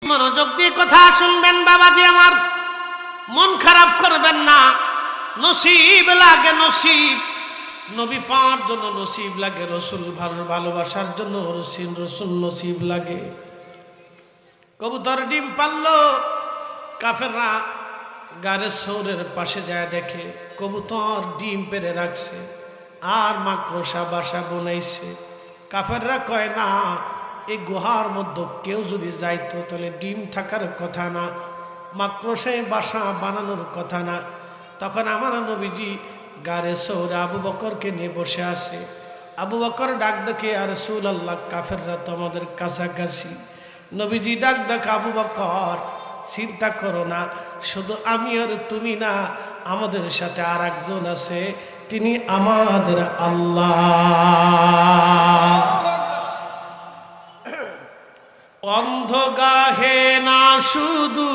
মনোযোগ দিয়ে কথা শুনবেন বাবাজি আমার, মন খারাপ করবেন না। নসিব লাগে নসিব, নবী পাওয়ার জন্য নসিব লাগে, রসুল ভালোবাসার জন্য রসুল নসিব লাগে। কবুতর ডিম পারলো, কাফেররা গারে সৌরের পাশে যায় দেখে কবুতর ডিম পেরে রাখছে আর মাকড়সা বাসা বনাইছে। কাফেররা কয় না, এই গুহার মধ্যে কেউ যদি যাইতো তাহলে ডিম থাকার কথা না, মাকড়সায় বাসা বানানোর কথা না। তখন আমার নবীজি গারে সৌরে আবু বকরকে নিয়ে বসে আছে। আবু বকর ডাক দেখে, আর রাসূলুল্লাহ কাফেররা তো আমাদের কাছাকাছি। নবীজি ডাক দেখ, আবু বকর চিন্তা করো না, শুধু আমি আর তুমি না, আমাদের সাথে আর একজন আছে, তিনি আমাদের আল্লাহ। অন্ধ গাহে না শুধু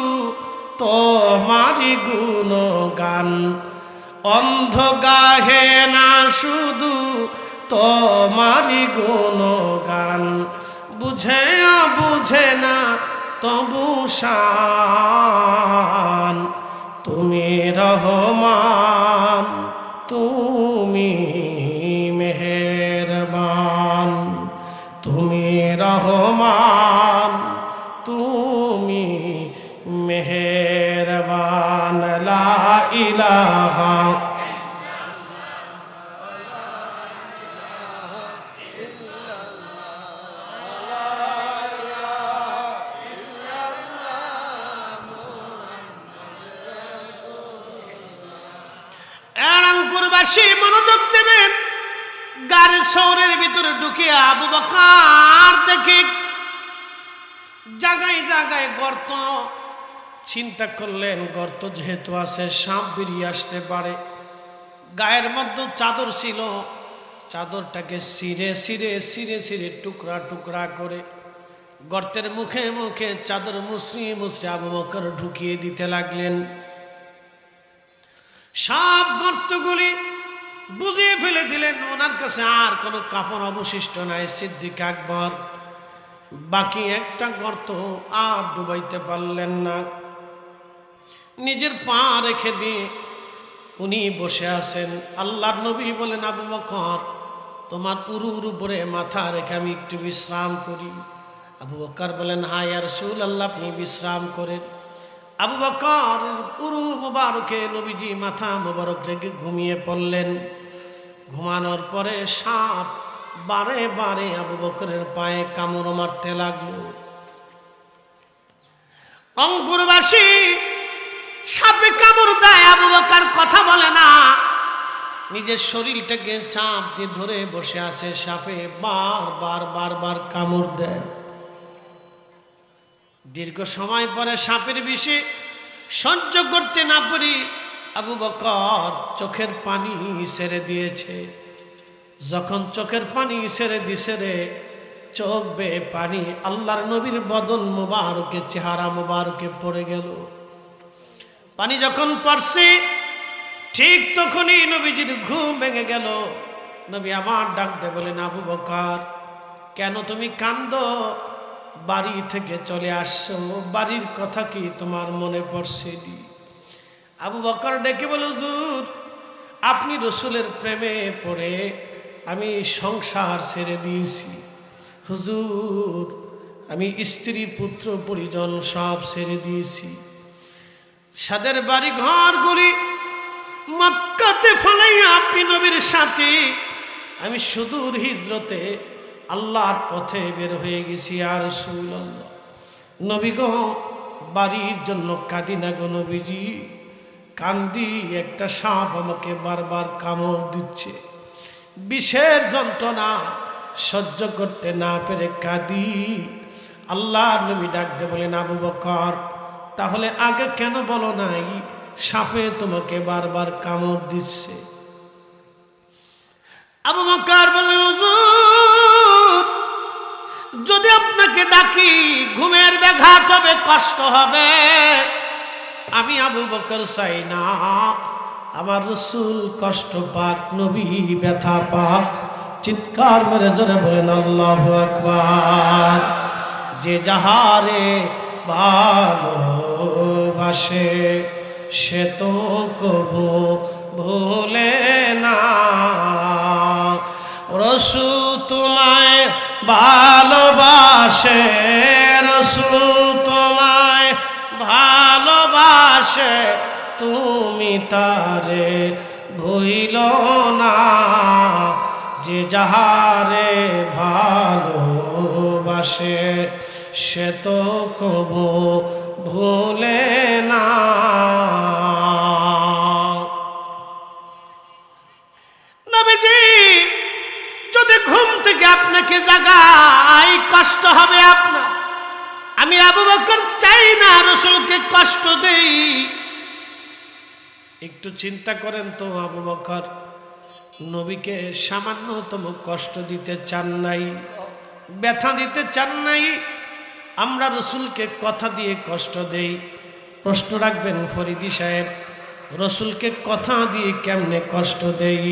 তোমারি গুণগান, অন্ধ গাহে না শুধু তোমারি গুণগান, বুঝে বুঝে না তবু শান, তুমি রহমান তুমি মেহেরবান, তুমি রহমান তুমি মেহেরবান। লা ইলাহা এরাংপুরবাসী মনোযোগ দেবেন। গাড়ি শহরের ভিতরে ঢুকে আবু বকর দেখে জায়গায় জায়গায় গর্ত। চিন্তা করলেন, গর্ত যেহেতু আছে সাপ বেরিয়ে আসতে পারে। গায়ের মধ্যে চাদর ছিল, চাদরটাকে ছিঁড়ে ছিঁড়ে ছিঁড়ে ছিঁড়ে টুকরা টুকরা করে গর্তের মুখে মুখে চাদর মুসরি মুসরি আবু বকর ঢুকিয়ে দিতে লাগলেন। সব গর্তগুলি বুঝিয়ে ফেলে দিলেন। ওনার কাছে আর কোনো কাপড় অবশিষ্ট নাই। সিদ্দিক আকবর বাকি একটা গর্ত আর ডুবাইতে পারলেন না। নিজের পা রেখে দিয়ে উনি বসে আছেন। আল্লাহর নবী বলেন, আবু বকর তোমার উরুর উপরে মাথা রেখে আমি একটু বিশ্রাম করি। আবু বকর বলেন, হ্যাঁ ইয়া রাসূলুল্লাহ, আপনি বিশ্রাম করেন। আবু বকর উরু মোবারকে নবীজি মাথা মোবারক রেখে ঘুমিয়ে পড়লেন। ঘুমানোর পরে সাপ বারে বারে আবু বকরের পায়ে কামড় মারতে লাগলো। রংপুরবাসী সাপে কামড় দেয়, আবু বকর কথা বলে না, নিজের শরীরটাকে চাপ দিয়ে ধরে বসে আছে। সাপে বারবার বারবার কামড় দেয়। দীর্ঘ সময় পরে সাপের বিষে সহ্য করতে না পারি আবু বকর চোখের পানি ছেড়ে দিয়েছে। যখন চোখের পানি ছেড়ে দিছে রে, চোখ বেয়ে পানি আল্লাহর নবীর বদন মুবারকে চেহারা মুবারকে পড়ে গেল। পানি যখন পড়ছে ঠিক তখনই নবীজির ঘুম ভেঙে গেল। নবী আমার ডাক দিয়ে বলেন, আবু বকর কেন তুমি কান্দো? বাড়ি থেকে চলে আসছো, বাড়ির কথা কি তোমার মনে পড়ছে? আবু বকর ডেকে বলে, হুজুর আপনি রসুলের প্রেমে পড়ে আমি সংসার ছেড়ে দিয়েছি। হুজুর আমি স্ত্রী পুত্র পরিজন সব ছেড়ে দিয়েছি। সাদের বাড়ি ঘরগুলি মক্কাতে ফেলাইয়া আপনি নবীর সাথে আমি সুদূর হিজরতে আল্লাহর পথে বের হয়ে গেছি। আর রাসূলুল্লাহ নবী গো, বাড়ির জন্য কাঁদি না গো নবীজি, কান্দি, একটা সাপ আমাকে বারবার কামড় দিচ্ছে, বিষের যন্ত্রণা সহ্য করতে না পেরে কাঁদি। আল্লাহর নবী ডাক দিয়ে বলেন, আবু বকর তাহলে আগে কেন বলো নাই সাপে তোমাকে বারবার কামড় দিচ্ছে? আবু বকর বললেন, হুজুর যদি আপনাকে ডাকি ঘুমের ব্যাঘাত হবে, কষ্ট হবে। আমি আবু বকর চাই না আমার রাসূল কষ্ট পাক, নবী ব্যথা পাক। চিৎকার মেরে জোরে বলেন আল্লাহু আকবার। যে যাহারে ভালোবাসে সে তো কবু ভুলে না। রসুল তোমায় ভালোবাসে, রসুল তোমায় ভালোবাসে, তুমি তারে ভুইল না। যে যাহারে ভালোবাসে সে তো কবু ভুলে না। নবীজি যদি ঘুম থেকে আপনাকে জাগাই কষ্ট হবে আপনার। আমি আবু বকর চাই না রাসূলকে কষ্ট দেই। একটু চিন্তা করেন তো, আবু বকর নবীকে সামান্যতম কষ্ট দিতে চান নাই, ব্যথা দিতে চান নাই। আমরা রাসূলকে কথা দিয়ে কষ্ট দেই। প্রশ্ন রাখবেন ফরিদি সাহেব, রাসূলকে কথা দিয়ে কেমনে কষ্ট দেই?